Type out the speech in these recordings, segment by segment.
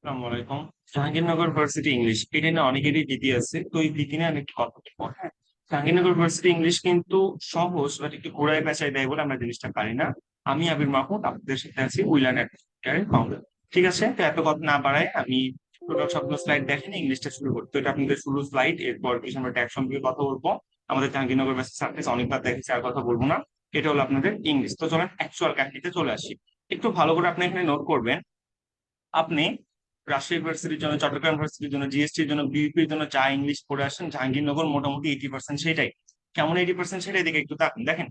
আসসালামু আলাইকুম। Jahangirnagar varsity English এটা নিয়ে অনেকেরই ভীতি আছে, তো এই ভীতি নিয়ে আমি একটু কথা বলবো। হ্যাঁ, জাহাঙ্গীরনগর ভার্সিটি ইংলিশ কিন্তু সহজ, বাট একটু ঘোরায় পেঁচায় দেয় বলে আমরা জিনিসটা পারি না। আমি আবির মাহমুদ আপনাদের সাথে আছি, উইলান এর ফাউন্ডার। ঠিক আছে, তো এত কথা না বাড়ায় আমি টোটাল সবগুলো স্লাইড দেখেন ইংলিশটা শুরু করি। তো এটা আপনাদের শুরু স্লাইড, এরপর কিছু আমরা ট্যাগ সম্পর্কে কথা বলবো। আমাদের জাহাঙ্গীরনগর ভার্সিটি সার্ভিস অনেকবার দেখেছি, আর কথা বলবো না। এটা হলো আপনাদের ইংলিশ। তো চলেন অ্যাকচুয়াল কাহিনীতে চলে আসি। একটু ভালো করে আপনি এখানে নোট করবেন। আপনি রাজশাহী ইউনিভার্সিটির জন্য, চট্টগ্রাম ইউনিভার্সিটির জন্য, জিএসটির জন্য, বিউপির জন্য যা ইংলিশ পড়ে আসেন, জাহাঙ্গীরনগর মোটামুটি 80% সেটাই। কেমন 80% সেটাই দিকে একটু তাকান, দেখেন।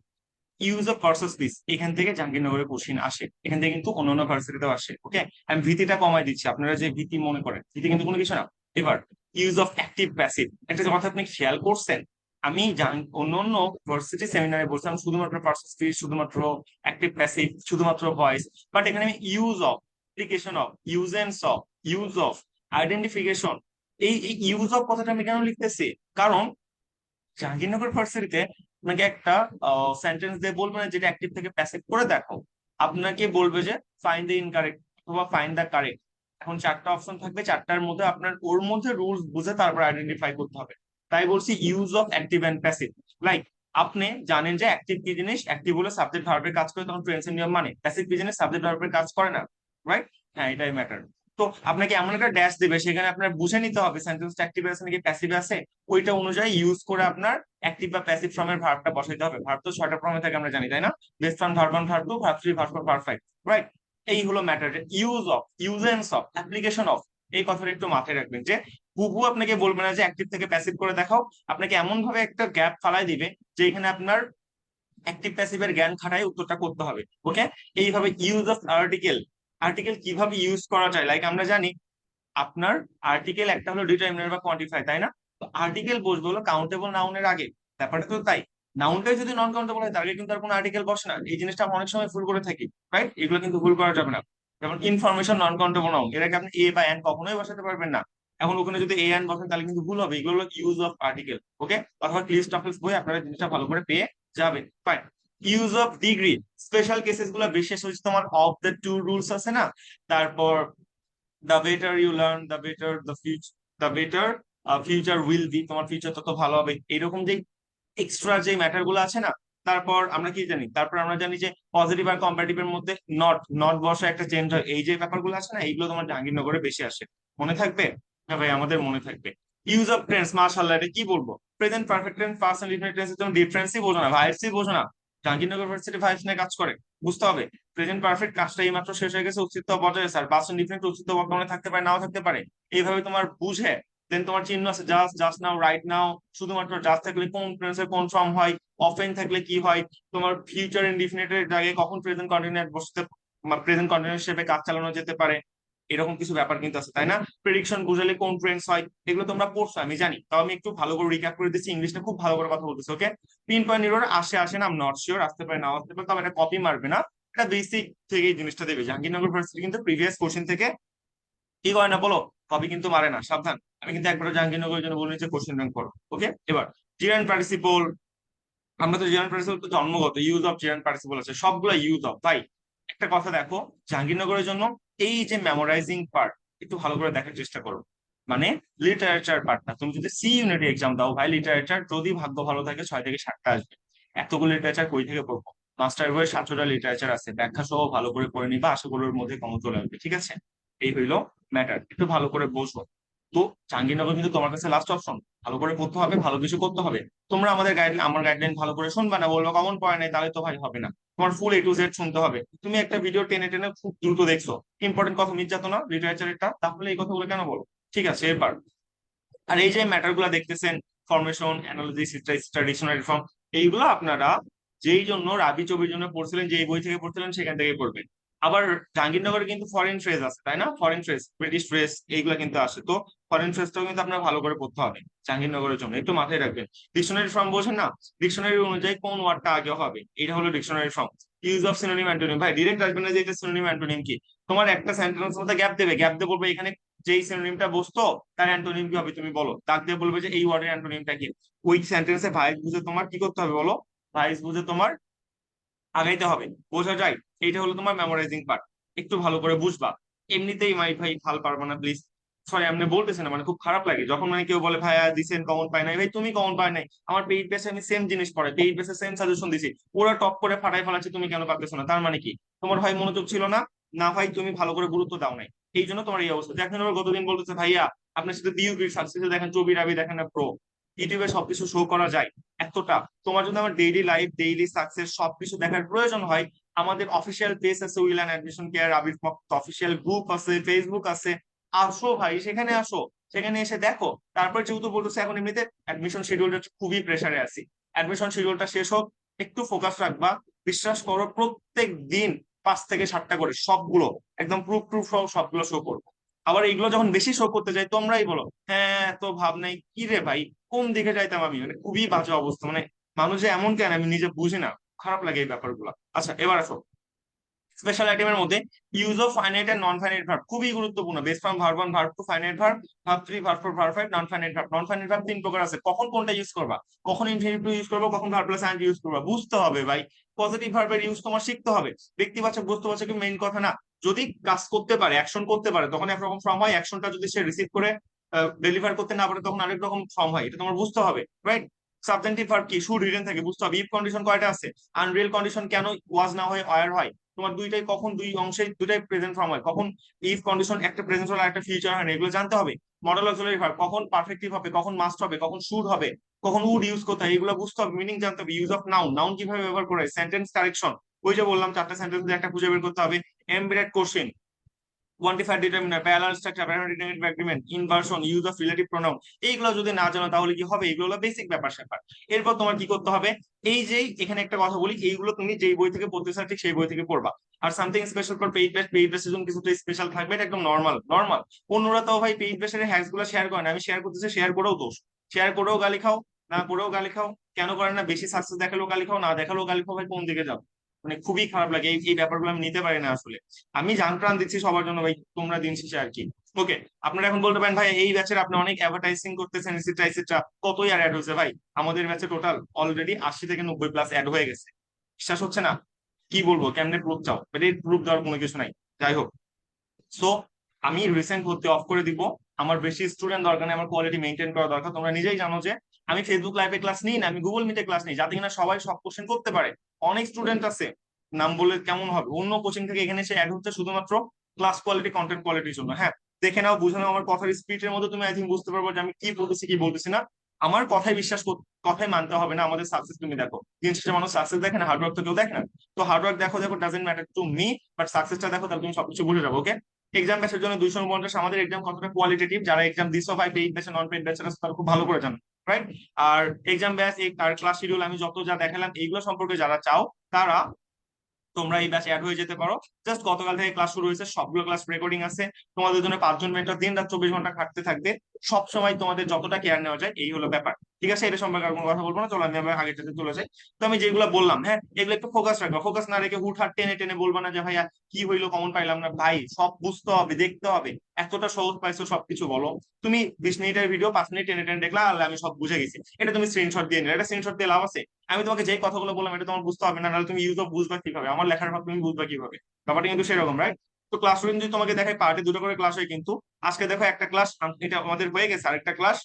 ইউজ অফ ভার্সেস দিস, এখান থেকে জাহাঙ্গীরনগরের কোশ্চিন আসে, এখান থেকে কিন্তু অন্যান্য ভার্সিটিতেও আসে। ওকে, আমি ভীতিটা কমাই দিচ্ছি, আপনারা যে ভীতি মনে করেন, ভীতি কিন্তু কোনো কিছু না। এবার ইউজ অফ অ্যাক্টিভ প্যাসিভ, একটা কথা আপনি খেয়াল করছেন। আমি অন্যান্য ভার্সিটি সেমিনারে বলছিলাম শুধুমাত্র পার্সেস ফিজ, শুধুমাত্র অ্যাক্টিভ প্যাসিভ, শুধুমাত্র ভয়েস। বাট এখানে আমি ইউজ অফ, অ্যাপ্লিকেশন অফ, ইউজেন্স অফ, ইউজ অফ, আইডেন্টিফিকেশন, এই ইউজ অফ কথাটা আমি কেন লিখতেছি? কারণ জাহাঙ্গীরনগর ভার্সিটিতে আপনাকে একটা সেন্টেন্স দিয়ে বলবে না যেটা অ্যাক্টিভ থেকে প্যাসিভ করে দেখো। আপনাকে বলবে যে ফাইন্ড দ্য ইনকারেক্ট অথবা ফাইন্ড দ্য কারেক্ট। এখন চারটা অপশন থাকবে, চারটার মধ্যে আপনার ওর মধ্যে রুলস বুঝে তারপর আইডেন্টিফাই করতে হবে। তাই বলছি use of active and passive. Like, আপনি জানেন যে অ্যাক্টিভ কি জিনিস, অ্যাক্টিভ হলে সাবজেক্ট ভার্বের কাজ করে, তখন প্রেজেন্ট নিয়ম মানে। প্যাসিভ কি জিনিস, সাবজেক্ট ভার্বের কাজ করে না। রাইট? হ্যাঁ, এটাই ম্যাটার। তো আপনাকে এমন একটা ড্যাশ দিবে, সেখানে আপনার বুঝে নিতে হবে সেন্টেন্সটা অ্যাক্টিভ আছে নাকি প্যাসিভ আছে। ওইটা অনুযায়ী ইউজ করে আপনার অ্যাক্টিভ বা প্যাসিভ ফর্মের ভার্বটা বসাইতে হবে। ভার্ব তো ছয়টা ফর্মে থাকে আমরা জানি, তাই না? Base form, verb one, verb two, verb three, verb four, verb five. Right? এই হলো ম্যাটার। ইউজ অফ, ইউজেন্স অফ, অ্যাপ্লিকেশন অফ, এই কথাটা একটু মাথায় রাখবেন যে হুবহু আপনাকে বলবে না যে অ্যাক্টিভ থেকে প্যাসিভ করে দেখাও। আপনাকে এমন ভাবে একটা গ্যাপ ফালাই দিবে যে এখানে আপনার অ্যাক্টিভ প্যাসিভের জ্ঞান খাটাই উত্তরটা করতে হবে। ওকে, এইভাবে ইউজ অফ আর্টিকেল। আর্টিকেল কিভাবে ইউজ করা যায়, লাইক আমরা জানি আপনার আর্টিকেল একটা হলো ডিটারমিনার বা কোয়ান্টিফাই, তাই না? তো আর্টিকেল বসবে হলো কাউন্টেবল নাউনের আগে। ব্যাপারটা তো তাই। নাউনটাই যদি নন কাউন্টেবল হয়, তার আগে কিন্তু আর কোনো আর্টিকেল বসে না। এই জিনিসটা আমরা অনেক সময় ভুল করে থাকি। রাইট? এগুলো কিন্তু ভুল করা যাবে না। যেমন ইনফরমেশন নন কাউন্টেবল নাউন, এর আগে আপনি এ বা এন কখনোই বসাতে পারবেন না। এখন ওখানে যদি এ এন বসেন তাহলে কিন্তু ভুল হবে। এগুলো হলো ইউজ অফ আর্টিকেল। ওকে, অথবা ক্লিস টপিক্স বই আপনারা জিনিসটা ভালো করে পেয়ে যাবেন। Fine. Use of degree, special cases গুলো বিশেষ হচ্ছে তোমার অফ দ্য টু রুলস আছে না। তারপর the better you learn, the better future will be, তোমার ফিউচার তত ভালো হবে, এরকম যে এক্সট্রা যে ম্যাটার গুলো আছে না। তারপর আমরা কি জানি, তারপর আমরা জানি যে পজিটিভ আর কম্পারেটিভ এর মধ্যে নট নট বসা একটা চেঞ্জ হয়, এই যে ব্যাপারগুলো আছে না, এইগুলো তোমার জাহাঙ্গীরনগরে বেশি আসে। মনে থাকবে? হ্যাঁ ভাই, আমাদের মনে থাকবে। ইউজ অফ টেন্স, মাশাআল্লাহ, এটা কি বলবো! Present perfect tense, past and infinite টেন্সের জন্য ডিফারেন্সই বোঝো না, ভাইবসই বোঝো না। জাহাঙ্গীরনগর ইউনিভার্সিটি ভাইবস নিয়ে কাজ করে, বুঝতে হবে। প্রেজেন্ট পারফেক্ট কাজটা এই মাত্র শেষ হয়ে গেছে, অস্তিত্ব বজায় আছে। আর পাস্ট এন্ড ইনফিনিট অস্তিত্ব বর্তমানে থাকতে পারে, নাও থাকতে পারে। এইভাবে তোমার বুঝে দেন তোমার চিহ্ন আছে, just, just now, right now. শুধুমাত্র জাস্ট থাকলে কোন টেন্সের কোন ফর্ম হয়, অফেন থাকলে কি হয়, তোমার ফিউচার ইনডিফিনিটের জায়গায় কখন প্রেজেন্ট কন্টিনিউয়াস বসতে, প্রেজেন্ট কন্টিনিউয়াস হিসেবে কাজ চালানো যেতে পারে। এরকম কিছু ব্যাপার কিন্তু আছে, তাই না? প্রেডিকশন বুঝালে কোন ট্রেন্ডস হয়, এগুলো তোমরা পড়ছো আমি জানি, তাও আমি একটু ভালো করে রিক্যাপ করে দিচ্ছি। ইংলিশটা খুব ভালো করে কথা বলতেছি। ওকে, পিন পয়েন্ট এরর আসে আসে না, নট শিওর, আসতে পারে নাও আসতে পারে, তবে এটা কপি মারবে না। এটা বেসিক থেকে এই জিনিসটা দেবে। জাহাঙ্গীরনগর ভার্সিটি কিন্তু প্রিভিয়াস কোশ্চেন থেকে কি করে না বলো, কপি কিন্তু মারে না, সাবধান। আমি কিন্তু একবার জাহাঙ্গীরনগরের জন্য বলে নিচ্ছি কোশ্চেন ব্যাংক করো। ওকে, এবার জিরান পার্টিসিপল। আমরা তো জিরান পার্টিসিপল তো জন্মগত, ইউজ অফ জিরান পার্টিসিপল আছে, সবগুলো ইউজ অফ। তাই একটা কথা দেখো, জাহাঙ্গীরনগরের জন্য এই যে মেমোরাইজিং পার্ট, একটু ভালো করে দেখার চেষ্টা করো। মানে লিটারেচার পার্টটা, তুমি যদি সি ইউনিটে এক্সাম দাও ভাই, লিটারেচার যদি ভাগ্য ভালো থাকে 6 থেকে 7টা আসবে। এতগুলো লিটারেচার কই থেকে পড়বো? মাস্টার বইয়ে 700টা লিটারেচার আছে, ব্যাখ্যা সহ ভালো করে পড়ে নিবা, আশা করি ওর মধ্যে কমন চলে আসবে। ঠিক আছে, এই হইলো ম্যাটার, একটু ভালো করে বসবো। তো জাহাঙ্গীরনগর কিন্তু তোমার কাছে লাস্ট অপশন। ভালো করে পড়তে হবে, ভালো কিছু করতে হবে। তোমরা আমাদের গাইডলাইন, আমার গাইডলাইন ভালো করে শুনবা না, বলবো কমন পড়ে নাই, তাহলে তো ভাই হবে না। তোমার ফুল A to Z শুনতে হবে। তুমি একটা ভিডিও টেনে টেনে খুব দ্রুত দেখছো, ইম্পর্টেন্ট কথা মিস যাতো না লিটারেচারেরটা, তাহলে এই কথাগুলো কেন বলো? ঠিক আছে, এবার আর এই যে ম্যাটার গুলা দেখতেছেন, ফরমেশন, অ্যানালিসিস, ডিকশনারি ফর্ম, এইগুলো আপনারা যেই জন্য রাবি চবির জন্য পড়ছিলেন, যে বই থেকে পড়ছিলেন সেখান থেকে পড়বেন। আবার জাহাঙ্গীরনগরে কিন্তু ফরেন ফ্রেজ আছে, তাই না? ফরেন ফ্রেজ, ব্রিটিশ ফ্রেজ, এইগুলা কিন্তু আসে। তো ফরেন ফ্রেজটাও কিন্তু আপনার ভালো করে পড়তে হবে জাহাঙ্গীরনগরের জন্য, একটু মাথায় রাখবেন। ডিকশনারি ফর্ম বোঝেন না? ডিকশনারি অনুযায়ী কোন ওয়ার্ডটা আগে হবে, এটা হলো dictionary form. Use of synonym antonym, ভাই ডিরেক্ট আসবেন না যে এটা সিনোনিম অ্যান্টোনিম কি। তোমার একটা সেন্টেন্স মধ্যে গ্যাপ দেবে, গ্যাপ দিয়ে বলবে এখানে যেই সিনোনিমটা বসতো তার অ্যান্টোনিম কি হবে, তুমি বলো। দাগ দিয়ে বলবে যে এই ওয়ার্ডের অ্যান্টোনিমটা কি। ওই সেন্টেন্সে ভাইস বুঝে তোমার কি করতে হবে বলো? ভাইস বুঝে তোমার আগাইতে হবে। বোঝা যায়? এইটা হলো তোমার মেমোরাইজিং পার্ট, একটু ভালো করে বুঝবা। এমনিতেই মাই ভাই ভাল পারবো না প্লিজ। সরি, আপনি বলতেছেন না, মানে খুব খারাপ লাগে যখন মানে কেউ বলে ভাইয়া দিছেন কমন পায় নাই। ভাই তুমি কমন পায় নাই, আমার পেইড বেসে আমি সেম জিনিস পড়াই, পেইড বেসে সেম সাজেশন দিছি, ওরা টপ করে ফাটাই ফেলাচ্ছে, তুমি কেন পারতেছো না? তার মানে কি তোমার ভাই মনোযোগ ছিল না, না ভাই তুমি ভালো করে গুরুত্ব দাও নাই, এই জন্য তোমার এই অবস্থা। দেখেন ওরা গতদিন বলতেছে ভাইয়া আপনার সাথে বিউটির সাকসেস দেখেন, ছবি রাবি দেখেন না প্রো, ইউটিউবে সবকিছু শো করা যায় এতটা। তোমার যদি আমার ডেইলি লাইফ ডেইলি সাকসেস সবকিছু দেখার প্রয়োজন হয়, আমাদের অফিসিয়াল পেজ আছে will and admission care, Abir official group আছে, ফেসবুক আছে, আসো ভাই সেখানে আসো, সেখানে এসে দেখো। তারপর যেহেতু বলতেছে এখন এমনিতে অ্যাডমিশন শিডিউলটা খুবই প্রেসারে আছি, অ্যাডমিশন শিডিউলটা শেষ হোক, একটু ফোকাস রাখবা, বিশ্বাস করো প্রত্যেক দিন 5 থেকে 7টা করে সবগুলো একদম প্রুফ টুফ সহ সবগুলো শো করবো। আবার এইগুলো যখন বেশি শো করতে যাই তোমরাই বলো হ্যাঁ তো ভাব নাই, কি রে ভাই কোন দিকে যাইতাম আমি, মানে খুবই বাজে অবস্থা, মানে মানুষ যে এমন কেন আমি নিজে বুঝি না, খারাপ লাগে এই ব্যাপারগুলো। আচ্ছা এবার আসো, স্পেশাল আইটেমের মধ্যে use of finite and non finite verb খুবই গুরুত্বপূর্ণ। Base form verb 1 verb 2 finite verb, verb 3 verb 4 verb 5 non finite verb. Non finite verb 3 প্রকার আছে, কখন কোনটা ইউজ করবা, কখন ইনফিনিটিভ ইউজ করবা, কখন ভার্ব প্লাস আইএনজি ইউজ করবা, বুঝতে হবে ভাই। পজিটিভ ভার্বের ইউজ তোমার শিখতে হবে, ব্যক্তিবাচক বস্তুবাচক মেইন কথা না। যদি কাজ করতে পারে অ্যাকশন করতে পারে তখন একরকম ফর্ম হয়, অ্যাকশনটা যদি সে রিসিভ করে ডেলিভার করতে না পারে তখন আরেক রকম ফর্ম হয়, এটা তোমার বুঝতে হবে, রাইট? সাবজেক্টিভ ভার্ব কি, শুড রিটেন থাকে, বুঝতে হবে। ইফ কন্ডিশন কয়টা আছে, আনরিয়েল কন্ডিশন কেন ওয়াজ না হয়ে অয়ার হয়, তোমার দুইটাই কখন দুই অংশে দুইটাই প্রেজেন্ট ফর্ম হয়, কখন ইফ কন্ডিশন একটা প্রেজেন্ট হলে একটা ফিউচার হয় না, এগুলো জানতে হবে। মডেল অক্সিলারি ভার্ব কখন পারফেক্টিভ হবে, কখন মাস্ট হবে, কখন শুড হবে, কখন উড ইউজ করতে হয়, এগুলো বুঝতে হবে, মিনিং জানতে হবে। ইউজ অফ নাউন, নাউন কিভাবে ব্যবহার করে, সেন্টেন্স কারেকশন, ওই যে বললাম 4টা সেন্টেন্স একটা খুঁজে বের করতে হবে। Embedded question, quantifier determiner, parallel structure, parallel determinative agreement, inversion, use of relative pronoun, এইগুলো যদি না জানো তাহলে কি হবে, এগুলো হলো বেসিক ব্যাপার স্যাপার। এরপর তোমার কি করতে হবে, এই যে এখানে একটা কথা বলি, এইগুলো তুমি যেই বই থেকে পড়তে চাও ঠিক সেই বই থেকে পড়বা। আর something special for paid base, paid বেসের জন্য কিছু স্পেশাল থাকবে, এটা একদম নর্মাল নর্মাল। অন্যরা তো ভাই পেইড বেসের হ্যাকস গুলো শেয়ার করে না, আমি শেয়ার করতেছি, শেয়ার করেও দোষ, শেয়ার করেও গালি খাও, না করেও গালি খাও। কেন করে না, বেশি সাকসেস দেখালেও গালি খাও, না দেখালেও গালি খাও, ভাই কোন দিকে যাও? মানে খুবই খারাপ লাগে, এই ব্যাপারগুলো আমি নিতে পারি না আসলে। আমি জান প্রাণ দিচ্ছি সবার জন্য ভাই, তোমরা দিন শেষে আর কি। ওকে, আপনারা এখন বলতে পারেন ভাই এই ব্যাচের আপনি অনেক অ্যাডভার্টাইজিং করতেছেন এটসেট্রা এটসেট্রা, কতই আর অ্যাড হয়েছে ভাই? আমাদের ব্যাচে টোটাল অলরেডি 80 থেকে 90 প্লাস অ্যাড হয়ে গেছে, বিশ্বাস হচ্ছে না? কি বলবো, কেমনে প্রুফ চাও? বাট এই প্রুফ দেওয়ার কোনো কিছু নাই। যাই হোক, সো আমি রিসেন্ট ভর্তি অফ করে দিব, আমার বেশি স্টুডেন্ট দরকার নেই, আমার কোয়ালিটি মেনটেন করা দরকার। তোমরা নিজেই জানো যে আমি ফেসবুক লাইভে ক্লাস নিই না, আমি গুগল মিটে ক্লাস নিই, যাতে কিনা সবাই সব কোশ্চেন করতে পারে। অনেক স্টুডেন্ট আছে, নাম বলে কেমন হবে, অন্য কোচিং থেকে এখানে এসে অ্যাড হচ্ছে শুধুমাত্র ক্লাস কোয়ালিটি কন্টেন্ট কোয়ালিটির জন্য। হ্যাঁ, দেখে নাও, বুঝে নাও, আমার কথার স্পিডের মধ্যে তুমি আই থিঙ্ক বুঝতে পারবো যে আমি কি বলতেছি কি বলতেছি না। আমার কথাই বিশ্বাস কথাই মানতে হবে না, আমাদের সাকসেস তুমি দেখো, দিন শেষে মানুষ সাকসেস দেখে না, হার্ডওয়ার্ক তো কেউ দেখে না। তো হার্ডওয়ার্ক দেখো দেখো, doesn't matter to me, but সাকসেসটা দেখো, তাহলে তুমি সবকিছু বুঝে যাবো। ওকে, এক্সাম ব্যাচের জন্য 250, আমাদের এক্সাম কতটা কোয়ালিটেটিভ, যারা এক্সাম দিছো ভাই পেইড ব্যাচে নন পেইড ব্যাচে তারা খুব ভালো করে জানো, রাইট? আর এক্সাম ব্যাচ আর ক্লাস শিডিউল আমি যত যা দেখালাম এইগুলো সম্পর্কে যারা চাও তারা তোমরা এই ব্যাচে অ্যাড হয়ে যেতে পারো। জাস্ট গতকাল থেকে ক্লাস শুরু হয়েছে, সবগুলো ক্লাস রেকর্ডিং আছে, তোমাদের জন্য 5জন মেন্টর দিন রাত 24 ঘন্টা খাটতে থাকবে, সব সময় তোমাদের যতটা কেয়ার নেওয়া যায়, এই হলো ব্যাপার। ঠিক আছে, এটা সম্পর্কে আর কোনো কথা বলবো না, চলো আমি আবার আগের যাতে চলে যাই। তো আমি যেগুলো বললাম, হ্যাঁ এগুলো একটু ফোকাস রাখবা, ফোকাস না রেখে হুটহাট টেনে টেনে বলবা না যে ভাইয়া কি হইলো কমন পাইলাম না। ভাই সব বুঝতে হবে, দেখতে হবে, এতটা সহজ পাইছো সবকিছু বলো। তুমি 20 মিনিটের ভিডিও 5 মিনিট টেনে টেনে দেখলা আর আমি সব বুঝে গেছি, এটা তুমি স্ক্রিনশট দিয়ে নিলে, এটা স্ক্রিনশট দিয়ে লাভ আছে? আমি তোমাকে যে কথাগুলো বললাম এটা তোমার বুঝতে হবে না, নাহলে তুমি ইউজ অফ বুঝবা কিভাবে, আমার লেখার ভাব তুমি বুঝবা কিভাবে? ব্যাপারটা কিন্তু সেরকম, রাইট? তো ক্লাসরুম যদি তোমাকে দেখায় পার্টে 2টা করে ক্লাস হয়, কিন্তু আজকে দেখো একটা ক্লাস, এটা আমাদের হয়ে গেছে, আরেকটা ক্লাস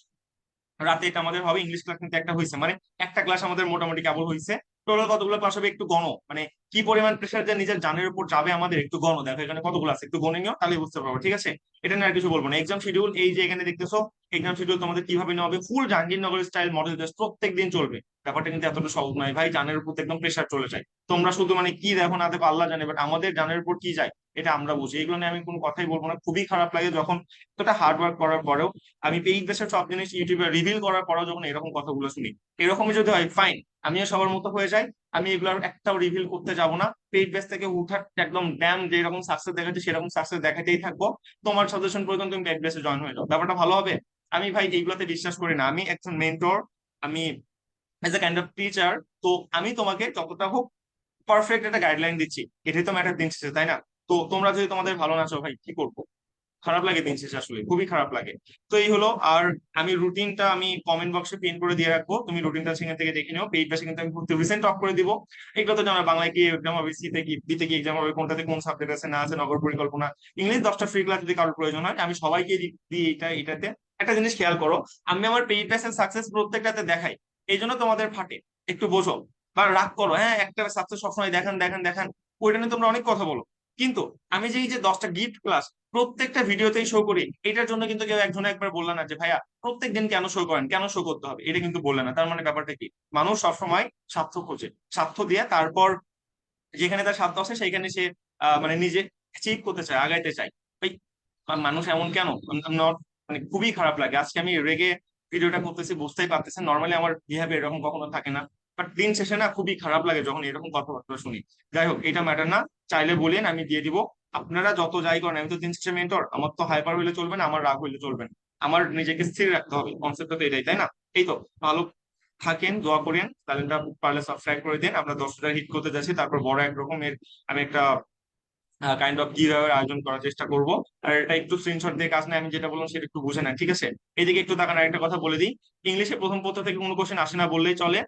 রাতে এটা আমাদের হবে। ইংলিশ ক্লাস কিন্তু একটা হয়েছে, মানে একটা ক্লাস আমাদের মোটামুটি কেবল হয়েছে। টোটাল কতগুলো ক্লাস হবে একটু গণো, মানে কি পরিমাণ প্রেশার যে নিজের জানের উপর যাবে আমাদের, একটু গণো, দেখো এখানে কতগুলো আছে, একটু গণে নিও, তাহলে বুঝতে পারবো। ঠিক আছে, এটা নিয়ে আর কিছু বলবো না। এক্সাম শিডিউল এই যে এখানে দেখতেছো, এক্সাম শিডিউল তোমাদের কিভাবে নেওয়া হবে, ফুল জাহাঙ্গীরনগর স্টাইল মডেল টেস্ট প্রত্যেক দিন চলবে। ব্যাপারটা কিন্তু এতটা সহজ নয় ভাই, জানের উপর তো একদম প্রেশার চলে যায়। তোমরা শুধু মানে কি দেখো না দেখো আল্লাহ জানে, বাট আমাদের জানের উপর কি যায় এটা আমরা বুঝি। এগুলো নিয়ে আমি কোনো কথাই বলবো না, খুবই খারাপ লাগে যখন এতটা হার্ড ওয়ার্ক করার পরেও, আমি পেইড দেশের সব জিনিস ইউটিউবে রিভিল করার পরেও যখন এরকম কথাগুলো শুনি। এরকমই যদি হয় ফাইন, আমিও সবার মতো হয়ে যাই, আমি এগুলোর একটাও রিভিল করতে যাব না। পেইড বেস থেকে উঠার একদম ড্যাম যেরকম সাকসেস দেখাচ্ছে সেরকম সাকসেস দেখাতেই থাকবো। তোমার সাজেশন প্রয়োজন, তুমি পেইড বেসে জয়েন হয়ে যাও, ব্যাপারটা ভালো হবে। আমি ভাই এইগুলোতে বিশ্বাস করি না, আমি একজন মেন্টর, আমি as a kind of teacher. তো আমি তোমাকে যতটা হোক পারফেক্ট একটা গাইডলাইন দিচ্ছি, এটাই তো ম্যাটার দিন শেষে, তাই না? তো তোমরা যদি তোমাদের ভালো না চাও ভাই কি করবো? খারাপ লাগে দিন শেষে, আসলে খুবই খারাপ লাগে। তো এই হলো। আর আমি রুটিনটা আমি কমেন্ট বক্সে পিন করে দিয়ে রাখবো, তুমি রুটিনটা সেখান থেকে দেখে নিও। পেইড পাশে কিন্তু আমি রিসেন্ট অফ করে দিব। এগুলো তো জানো, বাংলায় কি এক্সাম হবে, সিতে কি, বিতে কি এক্সাম হবে, কোনটাতে কোন সাবজেক্ট আছে না আছে, নগর পরিকল্পনা, ইংলিশ 10টা ফ্রি ক্লাস যদি কারোর প্রয়োজন হয় আমি সবাইকে দিই। এটাতে একটা জিনিস খেয়াল করো, আমি আমার পেইড ব্যাচের সাকসেস প্রত্যেকটাতে দেখাই, এই জন্য তোমাদের ফাটে, একটু বোঝো। বা রাগ করো, হ্যাঁ একটা সাকসেস সবসময় দেখান দেখান দেখান, ওইটা নিয়ে তোমরা অনেক কথা বলো, কিন্তু আমি যে এই যে 10টা গিফট ক্লাস প্রত্যেকটা ভিডিওতেই শো করি, এটার জন্য কিন্তু কেউ একজন একবার বললো না যে ভাইয়া প্রত্যেক দিন কেন শো করেন, কেন শো করতে হবে, এটা কিন্তু বললে না। তার মানে ব্যাপারটা কি, মানুষ সবসময় স্বার্থ খোঁজে, স্বার্থ দিয়ে তারপর যেখানে তার স্বার্থ আছে সেইখানে সে মানে নিজে অ্যাচিভ করতে চায়, আগাইতে চায়। ভাই মানুষ এমন কেন, নট, মানে খুবই খারাপ লাগে। আজকে আমি রেগে ভিডিওটা করতেছি, বুঝতেই পারতেছেন নর্মালি আমার বিহেভিয়ার এরকম কখনো থাকে না, বাট দিন শেষে না খুবই খারাপ লাগে যখন এরকম কথাবার্তা শুনি। যাই হোক, এটা ম্যাটার না, চাইলে বলেন আমি দিয়ে দিব। আপনারা যত যাই করেন, আমি তো দিন শেষে মেন্টর, আমার তো হাইপার হইলে চলবে না, আমার রাগ হইলে চলবে না, আমার নিজেকে স্থির রাখতে হবে, কনসেপ্টটা তো এটাই, তাই না? এই তো, ভালো থাকেন, দোয়া করেন, চ্যানেলটা পারলে সাবস্ক্রাইব করে দেন। আমরা 10টা হিট করতে যাচ্ছি, তারপর বড় এক রকমের আমি একটা কাইন্ড অফ গিভ আয়োজন করার চেষ্টা করব। আর এটা একটু স্ক্রিনশট দিয়ে কাজ নেই, আমি যেটা বললাম সেটা একটু বুঝে নেন, ঠিক আছে? এদিকে একটু তাকান, আরেকটা কথা বলে দিই, ইংলিশে প্রথম পত্র থেকে কোনো কোশ্চেন আসে না বললেই চলে।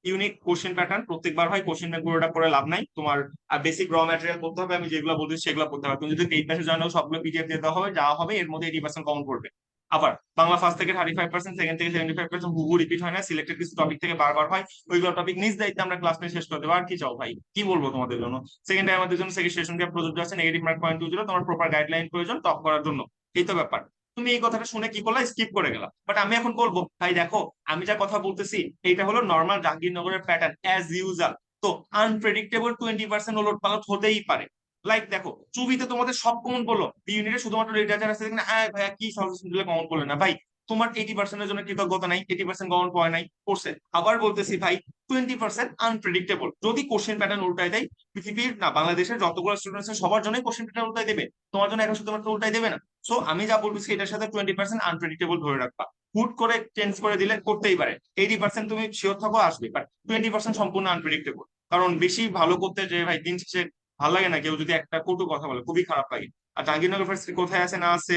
ইউনিক কোশ্চেন প্যাটার্ন প্রত্যেকবার হয়, কোশ্চেন পুরোটা পড়ে লাভ নাই, তোমার বেসিক র ম্যাটেরিয়াল পড়তে হবে, আমি যেগুলো বলছি সেগুলো পড়তে হবে। তুমি যদি 8 মাসে জয়েন হও, সবগুলো পিডিএফ দিয়ে দেওয়া হবে, যা হবে এর মধ্যে 80% কমন পড়বে। আবার বাংলা ফার্স্ট থেকে 35%, সেকেন্ড থেকে 75% হুবহু রিপিট হয় না, সিলেক্টেড কিছু টপিক থেকে বারবার হয়, ওইগুলো টপিক নিজ দায়িত্বে আমরা ক্লাস নিয়ে শেষ করে দেবো। আর কি চাও ভাই, কি বলবো তোমাদের জন্য? সেকেন্ড টাইম আমাদের জন্য সেকেন্ড গ্যাপ প্রযোজ্য আছে, নেগেটিভ মার্ক 0.20, তোমার প্রপার গাইডলাইন প্রয়োজন টপ করার জন্য, এই তো ব্যাপার। তুমি এই কথাটা শুনে কি করলা, স্কিপ করে গেলা, বাট আমি এখন বলবো ভাই দেখো, আমি যা কথা বলতেছি এইটা হলো নর্মাল জাহাঙ্গীরনগরের প্যাটার্ন অ্যাজ ইউজাল। তো আনপ্রেডিক্টেবল 20% ওলট পালট হতেই পারে। লাইক দেখো, চুবিতে তোমাদের সব কমন বললো, বি ইউনিটে শুধুমাত্র লিটারেচার আছে, দেখেন হ্যাঁ ভাইয়া কি সাজেশন দিলে কমন করলে না ভাই, তোমার 80%-এর জন্য কৃতজ্ঞতা নাই, 80% কমন পাওয়া নাই করছে। আবার বলতেছি ভাই, 20% আনপ্রেডিক্টেবল, যদি কোশ্চেন প্যাটার্ন উল্টাই দেয়, পৃথিবীর না বাংলাদেশের যতগুলো স্টুডেন্ট আছে সবার জন্য কোশ্চেন প্যাটার্ন উল্টাই দেবে, তোমার জন্য এখন শুধুমাত্র উল্টাই দেবে না। সো আমি যা বলতেছি এটার সাথে 20% আনপ্রেডিক্টেবল ধরে রাখবা, হুট করে চেঞ্জ করে দিলে করতেই পারে। 80% তুমি শিওর থাকো আসবে, বাট 20% সম্পূর্ণ আনপ্রেডিক্টেবল। কারণ বেশি ভালো করতে যে ভাই দিন শেষে ভালো লাগে না, কেউ যদি একটা কটু কথা বলে খুবই খারাপ লাগে। আর জাহাঙ্গীরনগর ভার্সিটি কোথায় আছে না আছে,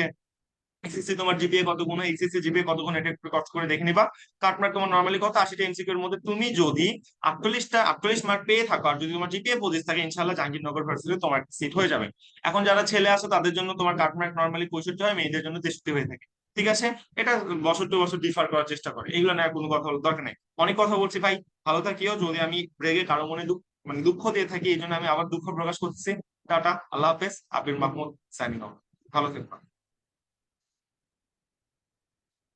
এসএসসি তোমার জিপিএ কত গুণ, এইচএসসি জিপিএ কত গুণ, এটা একটু কষ্ট করে দেখে নিবা। কাটমার্ক তোমার নর্মালি কত, 80টা এমসিকিউ এর মধ্যে তুমি যদি 48 মার্ক পেয়ে থাকো, আর যদি তোমার জিপিএ 25 থাকে, ইনশাল্লাহ জাহাঙ্গীরনগর ভার্সিটি তোমার সিট হয়ে যাবে। এখন যারা ছেলে আছে তাদের জন্য তোমার কাটমার্ক নর্মালি 65 হয়, মেয়েদের জন্য 63 হয়ে থাকে, ঠিক আছে? এটা বছর টু বছর ডিফার করার চেষ্টা করে, এগুলো না কোনো কথা বলার দরকার নেই। অনেক কথা বলছি ভাই, ভালো থাকিও। যদি আমি রেগে কারো মনে মানে দুঃখ দিয়ে থাকি, এই জন্য আমি আবার দুঃখ প্রকাশ করতেছি। টাটা, আল্লাহ হাফেজ, আবির মাহমুদ সাইনিং অফ। ভালো থেকো।